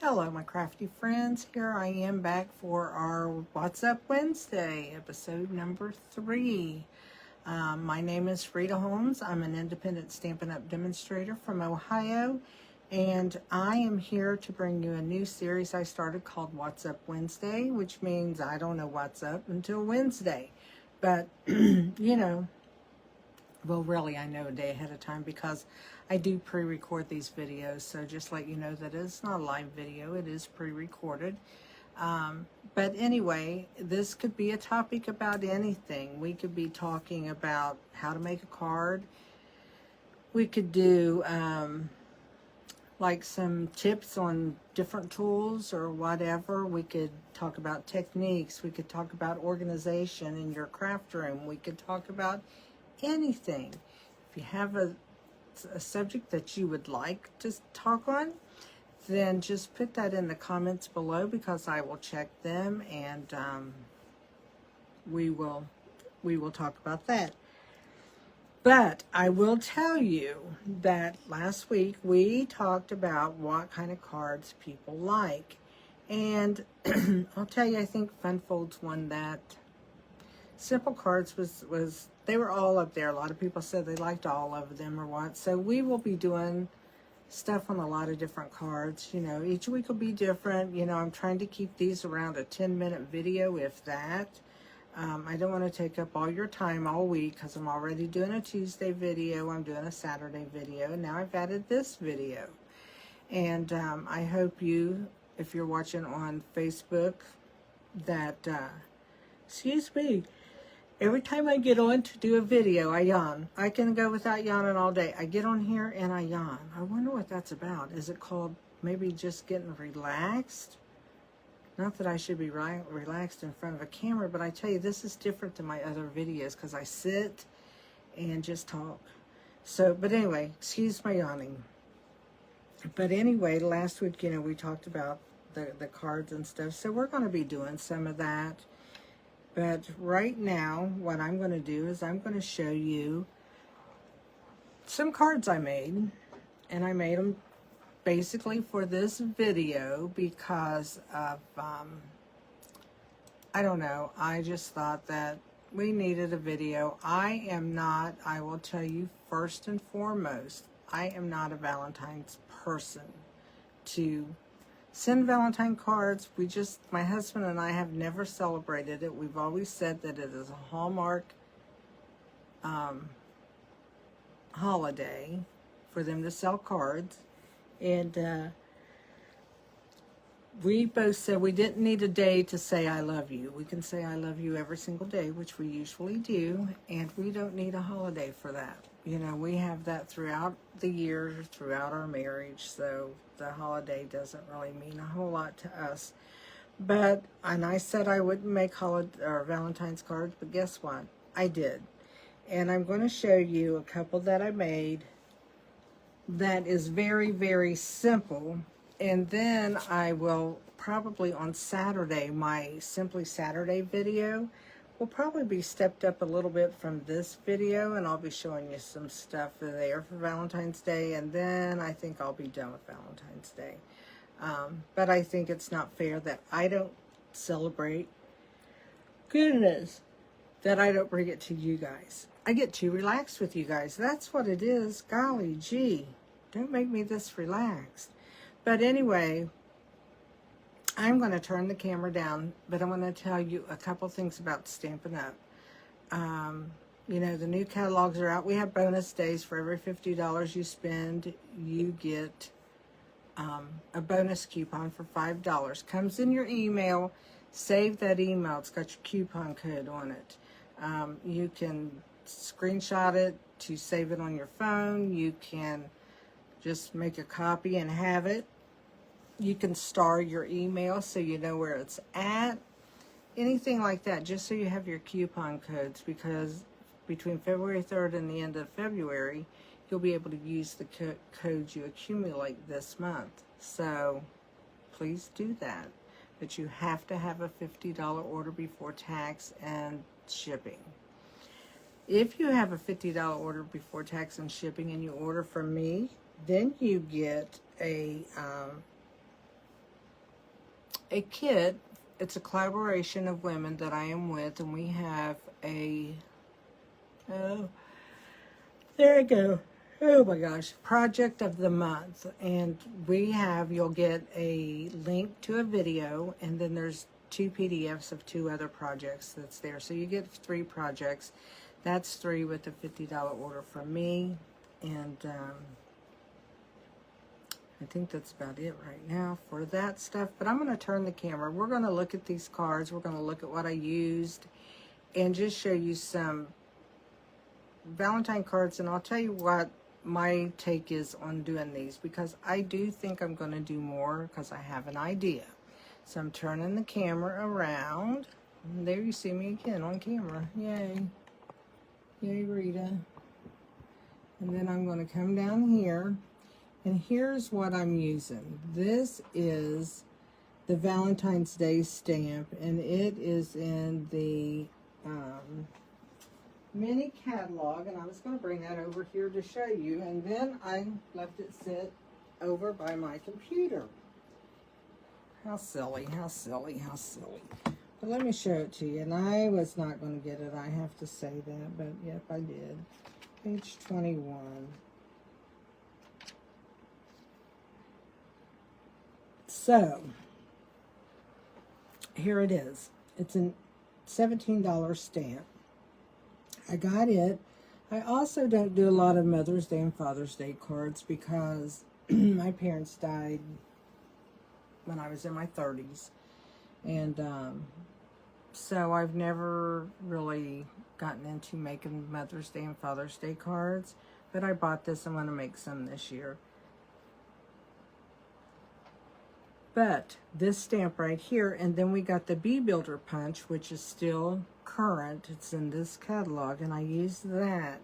Hello, my crafty friends. Here I am back for our What's Up Wednesday, episode number 3. My name is Rita Holmes. I'm an independent Stampin' Up! Demonstrator from Ohio, and I am here to bring you a new series I started called What's Up Wednesday, which means I don't know what's up until Wednesday. But, really, I know a day ahead of time because I do pre-record these videos, so just let you know that it's not a live video, it is pre-recorded. But anyway, this could be a topic about anything. We could be talking about how to make a card. We could do like some tips on different tools or whatever. We could talk about techniques. We could talk about organization in your craft room. We could talk about anything. If you have a subject that you would like to talk on, then just put that in the comments below because I will check them and we will talk about that. But I will tell you that last week we talked about what kind of cards people like, and I'll tell you, I think Fun Folds won that. Simple cards was they were all up there. A lot of people said they liked all of them or what. So we will be doing stuff on a lot of different cards. Each week will be different. I'm trying to keep these around a 10-minute video, if that. I don't want to take up all your time all week because I'm already doing a Tuesday video. I'm doing a Saturday video. And now I've added this video. And I hope you, if you're watching on Facebook, that, excuse me, every time I get on to do a video, I yawn. I can go without yawning all day. I get on here and I yawn. I wonder what that's about. Is it called maybe just getting relaxed? Not that I should be relaxed in front of a camera, but I tell you, this is different than my other videos because I sit and just talk. But anyway, excuse my yawning. But anyway, last week, we talked about the cards and stuff. So we're going to be doing some of that. But right now, what I'm going to do is I'm going to show you some cards I made. And I made them basically for this video because of, I don't know, I just thought that we needed a video. I will tell you first and foremost, I am not a Valentine's person to send Valentine cards. My husband and I have never celebrated it. We've always said that it is a Hallmark holiday for them to sell cards. And we both said we didn't need a day to say I love you. We can say I love you every single day, which we usually do, and we don't need a holiday for that. We have that throughout the year, throughout our marriage, so the holiday doesn't really mean a whole lot to us. And I said I wouldn't make Valentine's cards, but guess what? I did. And I'm going to show you a couple that I made that is very, very simple. And then I will probably on Saturday, my Simply Saturday video will probably be stepped up a little bit from this video, and I'll be showing you some stuff there for Valentine's Day, and then I think I'll be done with Valentine's Day. But I think it's not fair that I don't celebrate, that I don't bring it to you guys. I get too relaxed with you guys. That's what it is. Golly gee, don't make me this relaxed. But anyway, I'm going to turn the camera down, but I'm going to tell you a couple things about Stampin' Up. The new catalogs are out. We have bonus days. For every $50 you spend, you get a bonus coupon for $5. Comes in your email. Save that email. It's got your coupon code on it. You can screenshot it to save it on your phone. You can just make a copy and have it. You can star your email so you know where it's at. Anything like that, just so you have your coupon codes, because between February 3rd and the end of February, you'll be able to use the codes you accumulate this month. So please do that. But you have to have a $50 order before tax and shipping. If you have a $50 order before tax and shipping and you order from me, then you get a a kit. It's a collaboration of women that I am with, and we have a, oh, there we go. Oh my gosh, project of the month. And you'll get a link to a video, and then there's 2 PDFs of 2 other projects that's there. So you get 3 projects. That's 3 with a $50 order from me. And I think that's about it right now for that stuff. But I'm going to turn the camera. We're going to look at these cards. We're going to look at what I used and just show you some Valentine cards. And I'll tell you what my take is on doing these, because I do think I'm going to do more because I have an idea. So I'm turning the camera around. And there you see me again on camera. Yay. Yay, Rita. And then I'm going to come down here. And here's what I'm using. This is the Valentine's Day stamp, and it is in the mini catalog, and I was going to bring that over here to show you, and then I left it sit over by my computer. How silly, how silly, how silly. But let me show it to you, and I was not going to get it, I have to say that, but yep, I did. Page 21. So, here it is. It's a $17 stamp. I got it. I also don't do a lot of Mother's Day and Father's Day cards because my parents died when I was in my 30s. And so I've never really gotten into making Mother's Day and Father's Day cards. But I bought this. I'm going to make some this year. But this stamp right here, and then we got the Bee Builder Punch, which is still current. It's in this catalog, and I used that.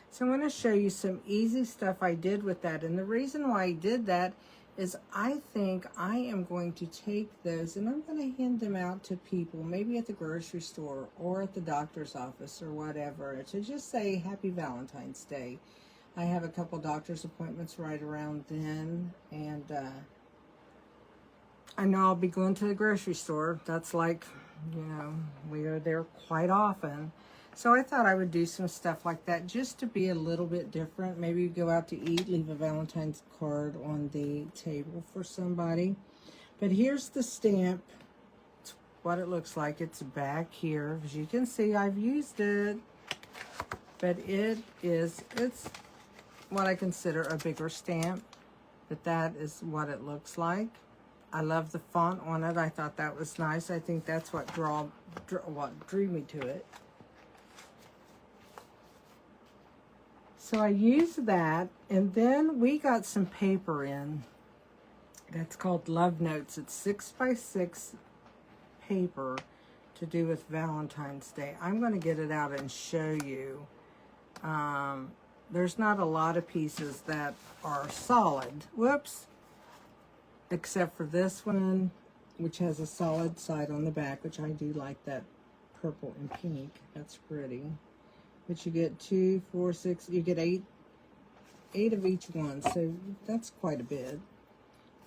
So I'm going to show you some easy stuff I did with that. And the reason why I did that is I think I am going to take those and I'm going to hand them out to people, maybe at the grocery store or at the doctor's office or whatever, to just say Happy Valentine's Day. I have a couple doctor's appointments right around then, and I know I'll be going to the grocery store. That's like, you know, we are there quite often. So I thought I would do some stuff like that just to be a little bit different. Maybe you go out to eat, leave a Valentine's card on the table for somebody. But here's the stamp. It's what it looks like. It's back here. As you can see, I've used it. But it's what I consider a bigger stamp. But that is what it looks like. I love the font on it. I thought that was nice. I think that's what drew me to it. So I used that, and then we got some paper in that's called Love Notes. It's 6x6 paper to do with Valentine's Day. I'm going to get it out and show you. There's not a lot of pieces that are solid. Whoops. Except for this one, which has a solid side on the back, which I do like that purple and pink. That's pretty. But you get 2, 4, 6, you get 8 of each one, so that's quite a bit.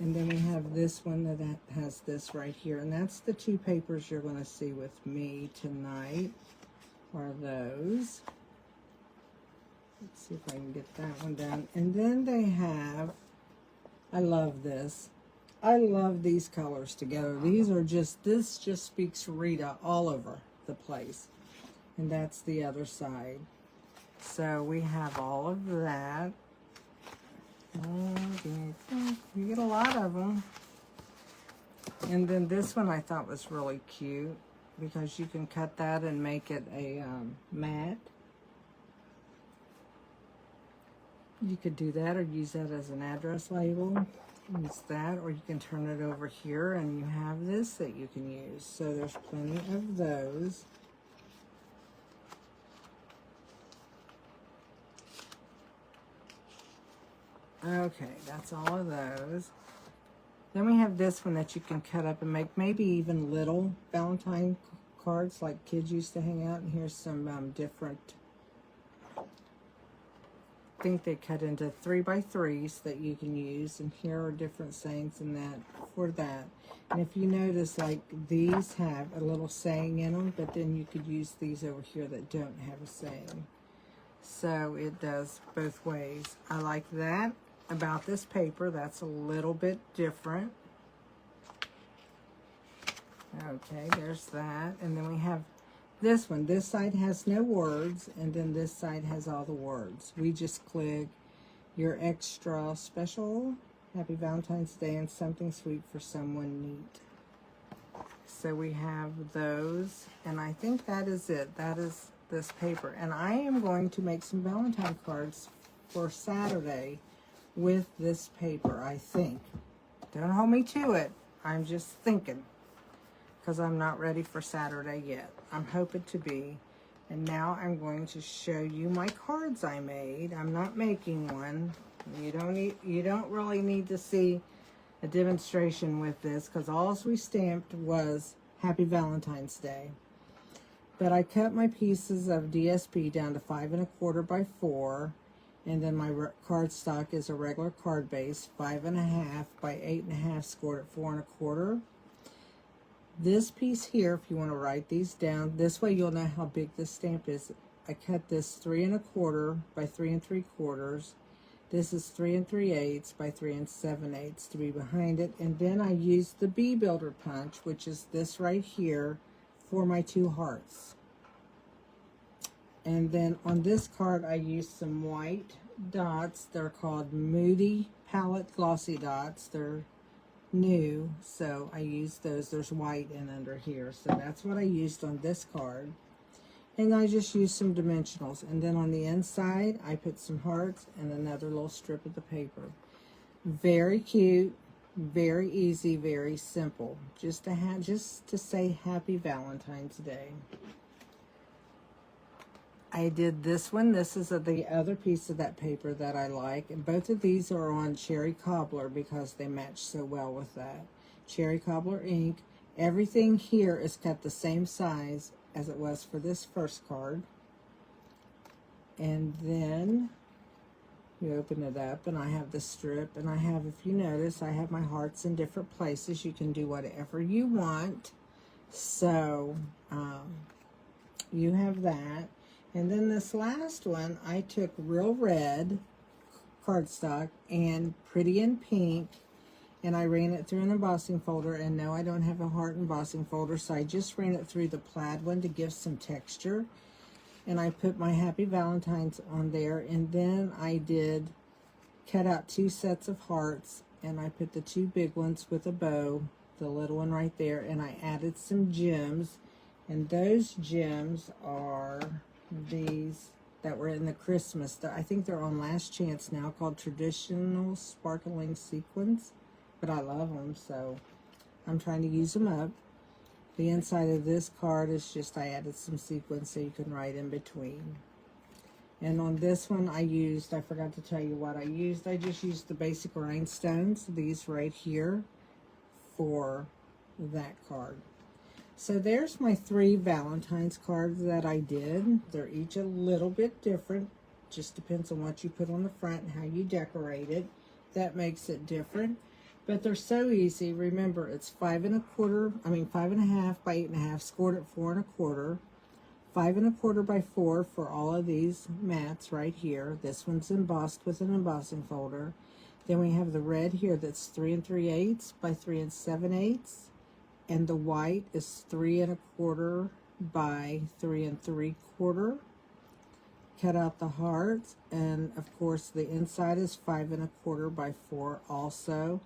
And then we have this one that has this right here, and that's the 2 papers you're going to see with me tonight, are those. Let's see if I can get that one down. And then they have, I love this. I love these colors together. These are just, this just speaks Rita all over the place. And that's the other side. So we have all of that. You get a lot of them. And then this one I thought was really cute because you can cut that and make it a mat. You could do that or use that as an address label. Use that, or you can turn it over here and you have this that you can use. So there's plenty of those. Okay, that's all of those. Then we have this one that you can cut up and make maybe even little Valentine cards like kids used to hang out. And here's some different think they cut into 3x3s that you can use, and here are different sayings in that for that. And if you notice, like, these have a little saying in them, but then you could use these over here that don't have a saying. So it does both ways. I like that about this paper. That's a little bit different. Okay, there's that. And then we have this one. This side has no words, and then this side has all the words. We just click your extra special, Happy Valentine's Day, and something sweet for someone neat. So we have those, and I think that is it. That is this paper. And I am going to make some Valentine cards for Saturday with this paper, I think. Don't hold me to it. I'm just thinking, because I'm not ready for Saturday yet. I'm hoping to be. And now I'm going to show you my cards I made. I'm not making one. You don't really need to see a demonstration with this, because all we stamped was Happy Valentine's Day. But I cut my pieces of DSP down to 5 1/4 by 4, and then my cardstock is a regular card base, 5 1/2 by 8 1/2, scored at 4 1/4. This piece here, if you want to write these down, this way you'll know how big this stamp is. I cut this 3 1/4 by 3 3/4. This is 3 3/8 by 3 7/8 to be behind it. And then I used the Bee Builder punch, which is this right here, for my 2 hearts. And then on this card, I used some white dots. They're called Moody Palette Glossy Dots. They're new, so I used those. There's white in under here, so that's what I used on this card. And I just used some dimensionals, and then on the inside I put some hearts and another little strip of the paper. Very cute, very easy, very simple, just to say Happy Valentine's Day. I did this one. This is the other piece of that paper that I like. And both of these are on Cherry Cobbler because they match so well with that. Cherry Cobbler ink. Everything here is cut the same size as it was for this first card. And then you open it up, and I have the strip. And I have, if you notice, I have my hearts in different places. You can do whatever you want. So you have that. And then this last one, I took Real Red cardstock and Pretty in Pink, and I ran it through an embossing folder. And no, I don't have a heart embossing folder, so I just ran it through the plaid one to give some texture. And I put my Happy Valentine's on there, and then I did cut out 2 sets of hearts, and I put the 2 big ones with a bow, the little one right there, and I added some gems. And those gems are these that were in the Christmas. I think they're on Last Chance now, called Traditional Sparkling Sequins, but I love them, so I'm trying to use them up. The inside of this card is just, I added some sequins so you can write in between. And on this one I forgot to tell you what I used. I just used the basic rhinestones, these right here, for that card. So there's my 3 Valentine's cards that I did. They're each a little bit different. Just depends on what you put on the front and how you decorate it. That makes it different. But they're so easy. Remember, it's 5 1/2 by 8 1/2, scored at 4 1/4. 5 1/4 by 4 for all of these mats right here. This one's embossed with an embossing folder. Then we have the red here that's 3 3/8 by 3 7/8. And the white is 3 1/4 by 3 3/4. Cut out the hearts, and of course the inside is 5 1/4 by 4 also.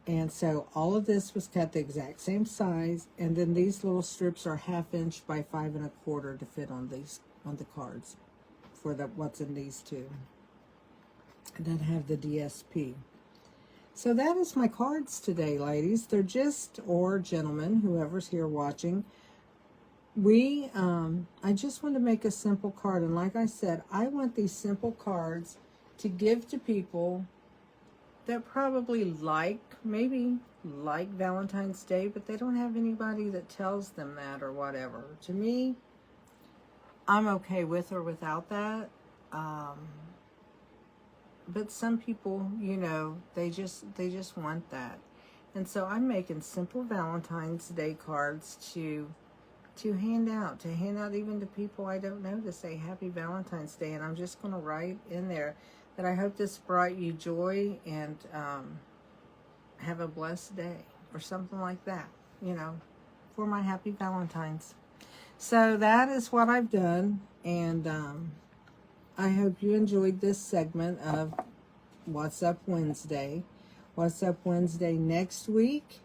And so all of this was cut the exact same size, and then these little strips are 1/2 inch by 5 1/4 to fit on the cards for what's in these 2 that have the DSP. So that is my cards today, ladies. They're just, or gentlemen, whoever's here watching. I just want to make a simple card. And like I said, I want these simple cards to give to people that probably maybe like Valentine's Day, but they don't have anybody that tells them that or whatever. To me, I'm okay with or without that. but some people, you know, they just want that. And so I'm making simple Valentine's Day cards to hand out, even to people I don't know, to say Happy Valentine's Day. And I'm just going to write in there that I hope this brought you joy, and have a blessed day, or something like that, you know, for my Happy Valentine's. So that is what I've done, and I hope you enjoyed this segment of What's Up Wednesday. What's Up Wednesday next week,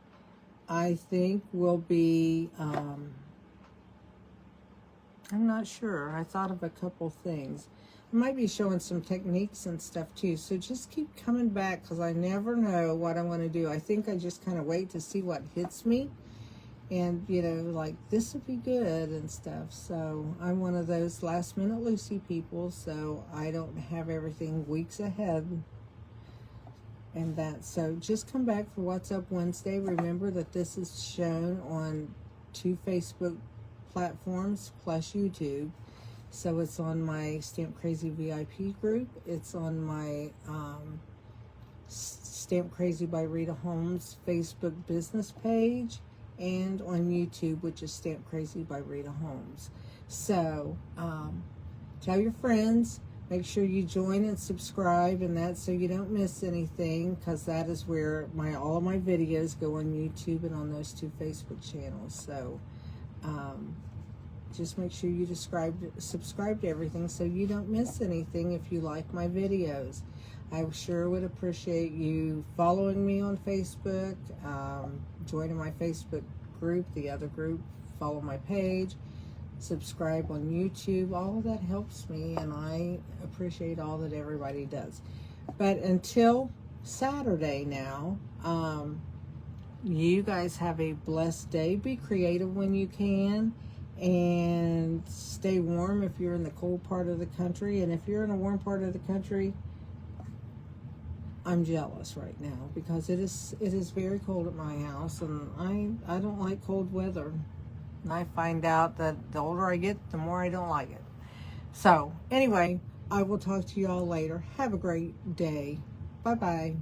I think, will be, I'm not sure. I thought of a couple things. I might be showing some techniques and stuff too, so just keep coming back, because I never know what I want to do. I think I just kind of wait to see what hits me, and, you know, like, this would be good and stuff. So I'm one of those last minute Lucy people, so I don't have everything weeks ahead and that. So just come back for What's Up Wednesday. Remember that this is shown on 2 Facebook platforms plus YouTube. So it's on my Stamp Crazy VIP group. It's on my Stamp Crazy by Rita Holmes Facebook business page, and on YouTube, which is Stamp Crazy by Rita Holmes. So tell your friends. Make sure you join and subscribe, and that, so you don't miss anything, because that is where all of my videos go, on YouTube and on those 2 Facebook channels. So just make sure you subscribe to everything, so you don't miss anything if you like my videos. I sure would appreciate you following me on Facebook, joining my Facebook group, the other group, follow my page, subscribe on YouTube. All of that helps me, and I appreciate all that everybody does. But until Saturday now, you guys have a blessed day. Be creative when you can, and stay warm if you're in the cold part of the country. And if you're in a warm part of the country, I'm jealous right now, because it is very cold at my house, and I don't like cold weather. And I find out that the older I get, the more I don't like it. So anyway, I will talk to you all later. Have a great day. Bye-bye.